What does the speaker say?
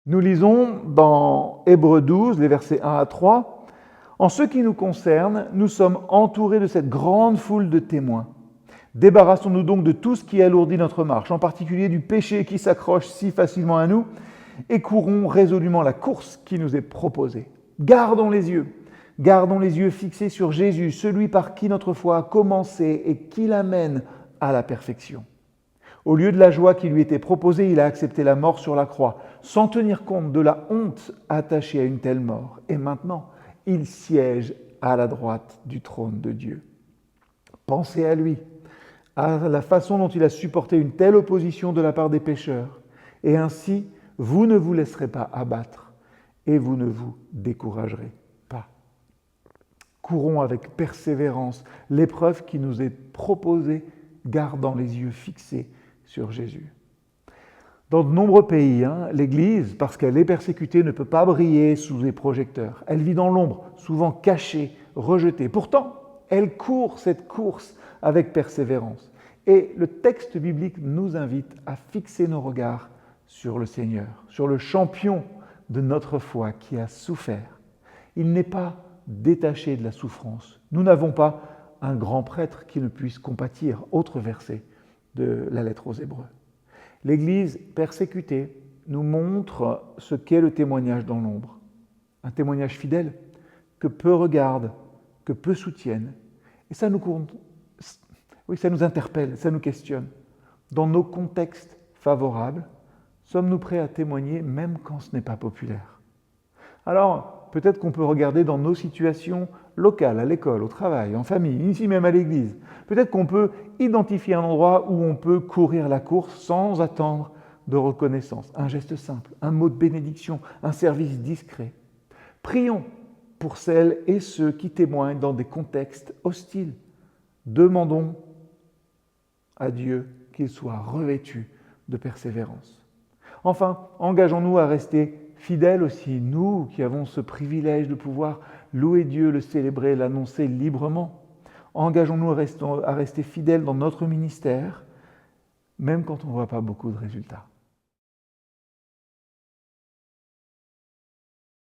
Nous lisons dans Hébreux 12, les versets 1 à 3, « En ce qui nous concerne, nous sommes entourés de cette grande foule de témoins. Débarrassons-nous donc de tout ce qui alourdit notre marche, en particulier du péché qui s'accroche si facilement à nous, et courons résolument la course qui nous est proposée. Gardons les yeux fixés sur Jésus, celui par qui notre foi a commencé et qui l'amène à la perfection. Au lieu de la joie qui lui était proposée, il a accepté la mort sur la croix, sans tenir compte de la honte attachée à une telle mort. Et maintenant, il siège à la droite du trône de Dieu. Pensez à lui, à la façon dont il a supporté une telle opposition de la part des pécheurs. Et ainsi, vous ne vous laisserez pas abattre et vous ne vous découragerez pas. Courons avec persévérance l'épreuve qui nous est proposée, gardant les yeux fixés sur Jésus. Dans de nombreux pays, l'Église, parce qu'elle est persécutée, ne peut pas briller sous les projecteurs. Elle vit dans l'ombre, souvent cachée, rejetée. Pourtant, elle court cette course avec persévérance. Et le texte biblique nous invite à fixer nos regards sur le Seigneur, sur le champion de notre foi qui a souffert. Il n'est pas détaché de la souffrance. Nous n'avons pas un grand prêtre qui ne puisse compatir. Autre verset de la lettre aux Hébreux. L'Église persécutée nous montre ce qu'est le témoignage dans l'ombre. Un témoignage fidèle que peu regardent, que peu soutiennent. Et ça nous interpelle, ça nous questionne. Dans nos contextes favorables, sommes-nous prêts à témoigner même quand ce n'est pas populaire? Alors, peut-être qu'on peut regarder dans nos situations locales, à l'école, au travail, en famille, ici même à l'église. Peut-être qu'on peut identifier un endroit où on peut courir la course sans attendre de reconnaissance. Un geste simple, un mot de bénédiction, un service discret. Prions pour celles et ceux qui témoignent dans des contextes hostiles. Demandons à Dieu qu'il soit revêtu de persévérance. Enfin, engageons-nous à rester fidèles aussi, nous qui avons ce privilège de pouvoir louer Dieu, le célébrer, l'annoncer librement. Engageons-nous à rester fidèles dans notre ministère, même quand on ne voit pas beaucoup de résultats.